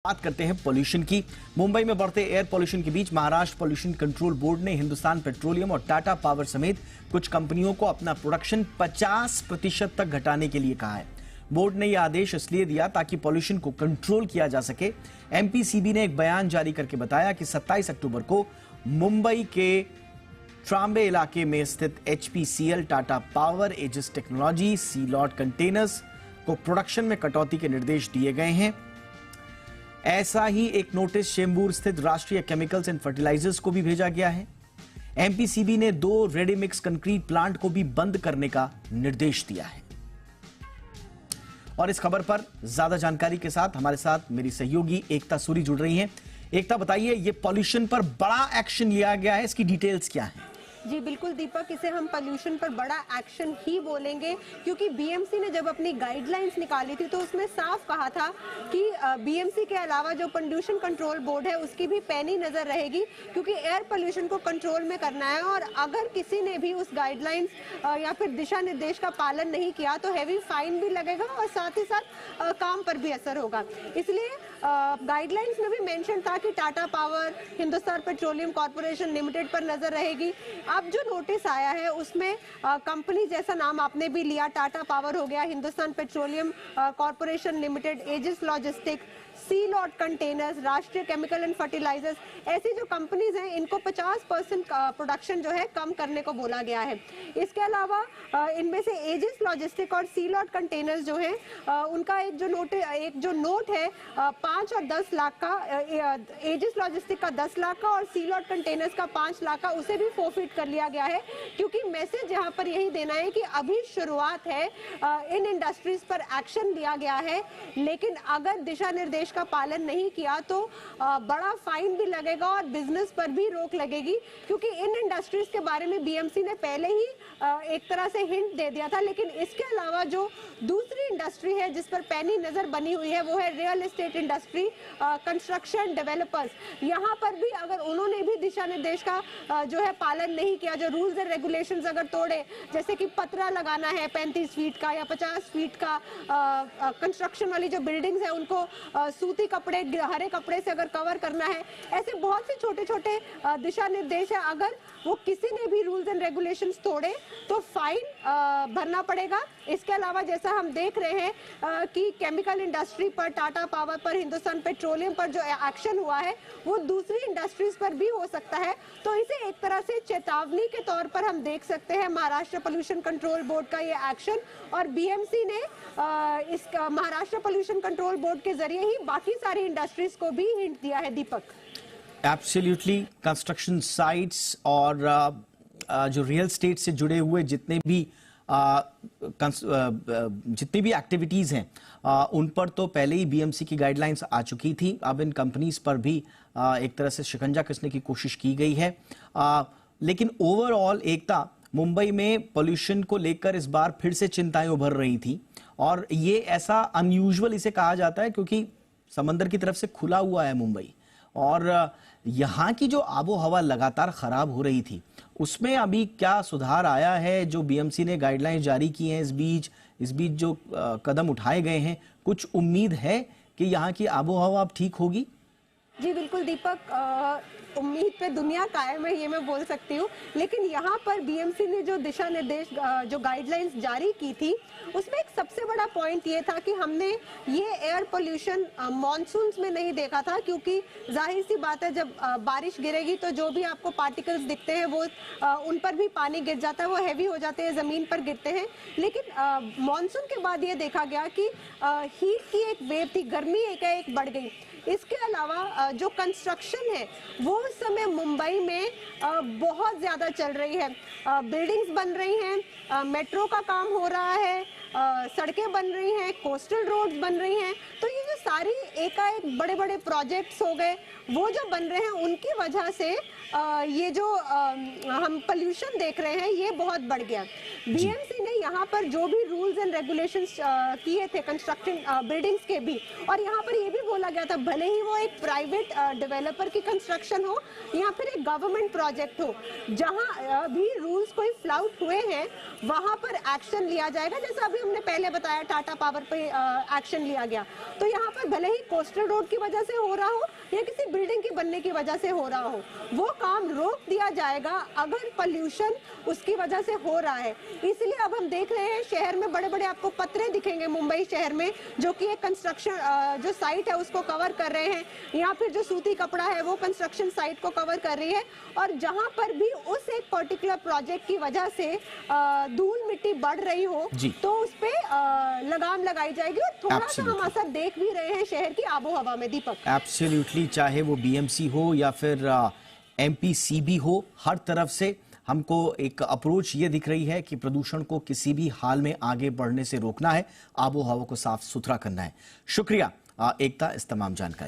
बात करते हैं पोल्यूशन की। मुंबई में बढ़ते एयर पोल्यूशन के बीच महाराष्ट्र पोल्यूशन कंट्रोल बोर्ड ने हिंदुस्तान पेट्रोलियम और टाटा पावर समेत कुछ कंपनियों को अपना प्रोडक्शन 50% तक घटाने के लिए कहा है। बोर्ड ने यह आदेश इसलिए दिया ताकि पोल्यूशन को कंट्रोल किया जा सके। एमपीसीबी ने एक बयान जारी करके बताया कि 27 अक्टूबर को मुंबई के ट्राम्बे इलाके में स्थित HPCL, Tata power, Aegis technology, Sealord containers को प्रोडक्शन में कटौती के निर्देश दिए गए हैं। ऐसा ही एक नोटिस चेंबूर स्थित राष्ट्रीय केमिकल्स एंड फर्टिलाइजर्स को भी भेजा गया है। एमपीसीबी ने 2 रेडी मिक्स कंक्रीट प्लांट को भी बंद करने का निर्देश दिया है। और इस खबर पर ज्यादा जानकारी के साथ हमारे साथ मेरी सहयोगी एकता सूरी जुड़ रही हैं। एकता, बताइए, ये पॉल्यूशन पर बड़ा एक्शन लिया गया है, इसकी डिटेल्स क्या है? जी बिल्कुल दीपक, इसे हम पोल्यूशन पर बड़ा एक्शन ही बोलेंगे, क्योंकि बीएमसी ने जब अपनी गाइडलाइंस निकाली थी तो उसमें साफ कहा था कि बीएमसी के अलावा जो पोल्यूशन कंट्रोल बोर्ड है उसकी भी पैनी नजर रहेगी, क्योंकि एयर पोल्यूशन को कंट्रोल में करना है। और अगर किसी ने भी उस गाइडलाइंस या फिर दिशा निर्देश का पालन नहीं किया तो हैवी फाइन भी लगेगा और साथ ही साथ काम पर भी असर होगा। इसलिए गाइडलाइंस में भी मेंशन था कि Tata power, Hindustan petroleum corporation limited पर नजर रहेगी। अब जो नोटिस आया है उसमें कंपनी जैसा नाम आपने भी लिया, टाटा पावर हो गया, Hindustan petroleum corporation limited, edges logistic, see lot containers, राष्ट्रीय केमिकल एंड फर्टिलाइजर्स, ऐसी जो कंपनीज हैं इनको 50% प्रोडक्शन जो है कम करने को बोला गया है। इसके अलावा इनमें से एजिस लॉजिस्टिक और सी लॉट कंटेनर्स जो है उनका एक जो नोट है 5 और 10 लाख का, एजिस लॉजिस्टिक का 10 लाख का और सी लॉट कंटेनर्स का 5 लाख का, उसे भी फोरफिट कर लिया गया है, क्योंकि मैसेज यहाँ पर यही देना है कि अभी शुरुआत है, इन इंडस्ट्रीज पर एक्शन लिया गया है, लेकिन अगर दिशा निर्देश का पालन नहीं किया तो बड़ा फाइन भी लगेगा और बिजनेस पर भी रोक लगेगी, क्योंकि इन इंडस्ट्रीज के बारे में बीएमसी ने पहले ही एक तरह से हिंट दे दिया था। लेकिन इसके अलावा जो दूसरी इंडस्ट्री है जिस पर पैनी नजर बनी हुई है वो है real estate industry, construction developers. यहाँ पर भी अगर उन्होंने भी दिशा निर्देश का जो है पालन नहीं किया, जो रूल्स एंड रेगुलेशंस अगर तोड़े, जैसे कि पतरा लगाना है 35 फीट का या 50 फीट का, कंस्ट्रक्शन वाली जो बिल्डिंग्स है उनको सूती कपड़े, हरे कपड़े से अगर कवर करना है, ऐसे बहुत से छोटे छोटे दिशा निर्देश है। अगर वो किसी ने भी रूल्स एंड रेगुलेशंस तोड़े तो फाइन भरना पड़ेगा। इसके अलावा जैसा हम देख रहे हैं कि केमिकल इंडस्ट्री पर, टाटा पावर पर, हिंदुस्तान पेट्रोलियम पर जो एक्शन हुआ है वो दूसरी इंडस्ट्रीज पर भी हो सकता है। तो इसे एक तरह से चेतावनी के तौर पर हम देख सकते हैं महाराष्ट्र पोल्यूशन कंट्रोल बोर्ड का ये एक्शन, और बीएमसी ने इस महाराष्ट्र पोल्यूशन कंट्रोल बोर्ड के जरिए ही बाकी सारी इंडस्ट्रीज को भी हिंट दिया है। दीपक, एब्सोल्युटली, कंस्ट्रक्शन साइट्स और जो रियल स्टेट से जुड़े हुए जितने भी एक्टिविटीज हैं उन पर तो पहले ही बीएमसी की गाइडलाइंस आ चुकी थी। अब इन कंपनीज पर भी एक तरह से शिकंजा कसने की कोशिश की गई है। लेकिन ओवरऑल एकता, मुंबई में पोल्यूशन को लेकर इस बार फिर से चिंताएं उभर रही थी, और ये ऐसा अनयूजुअल इसे कहा जाता है क्योंकि समंदर की तरफ से खुला हुआ है मुंबई, और यहाँ की जो आबो हवा लगातार खराब हो रही थी उसमें अभी क्या सुधार आया है? जो बीएमसी ने गाइडलाइंस जारी की हैं इस बीच जो कदम उठाए गए हैं, कुछ उम्मीद है कि यहाँ की आबो हवा अब ठीक होगी? जी बिल्कुल दीपक, उम्मीद पे दुनिया कायम है ये मैं बोल सकती हूँ। लेकिन यहाँ पर बीएमसी ने जो दिशा निर्देश, जो गाइडलाइंस जारी की थी, उसमें एक सबसे बड़ा पॉइंट ये था कि हमने ये एयर पोल्यूशन मॉनसून्स में नहीं देखा था, क्योंकि जाहिर सी बात है जब बारिश गिरेगी तो जो भी आपको पार्टिकल्स दिखते हैं वो उन पर भी पानी गिर जाता है, वो हैवी हो जाते हैं, ज़मीन पर गिरते हैं। लेकिन मॉनसून के बाद ये देखा गया कि हीट की एक वेव थी, गर्मी एक बढ़ गई। इसके अलावा जो कंस्ट्रक्शन है वो उस समय मुंबई में बहुत ज़्यादा चल रही है, बिल्डिंग्स बन रही हैं, मेट्रो का काम हो रहा है, सड़कें बन रही हैं, कोस्टल रोड्स बन रही हैं। तो ये जो सारी एकाएक बड़े बड़े प्रोजेक्ट्स हो गए वो जो बन रहे हैं, उनकी वजह से ये जो हम पोल्यूशन देख रहे हैं ये बहुत बढ़ गया। बीएमसी ने यहाँ पर जो भी रूल्स एंड रेगुलेशंस किए थे कंस्ट्रक्शन बिल्डिंग्स के भी, और यहाँ पर ये भी बोला गया था भले ही वो एक प्राइवेट डेवलपर की कंस्ट्रक्शन हो या फिर एक गवर्नमेंट प्रोजेक्ट हो, जहाँ भी रूल्स कोई फ्लाउट हुए हैं वहाँ पर एक्शन लिया जाएगा। जैसा अभी हमने पहले बताया टाटा पावर पे एक्शन लिया गया, तो यहाँ पर भले ही कोस्टल रोड की वजह से हो रहा हो या किसी बिल्डिंग की बनने की वजह से हो रहा हो, वो काम रोक दिया जाएगा अगर पॉल्यूशन उसकी वजह से हो रहा है। इसलिए अब हम देख रहे हैं शहर में बड़े बड़े आपको पत्रे दिखेंगे मुंबई शहर में, जो कि एक कंस्ट्रक्शन जो साइट है उसको कवर कर रहे हैं, या फिर जो सूती कपड़ा है वो कंस्ट्रक्शन साइट को कवर कर रही है। और जहां पर भी उस एक पर्टिकुलर प्रोजेक्ट की वजह से धूल मिट्टी बढ़ रही हो तो उस पे लगाम लगाई जाएगी। और थोड़ा सा हम असर देख भी रहे हैं शहर की आबो हवा में। दीपक, एब्सोल्युटली, चाहे वो बीएमसी हो या फिर एमपीसीबी हो, हर तरफ से हमको एक अप्रोच ये दिख रही है कि प्रदूषण को किसी भी हाल में आगे बढ़ने से रोकना है, आबो हवा को साफ सुथरा करना है। शुक्रिया एकता इस तमाम जानकारी।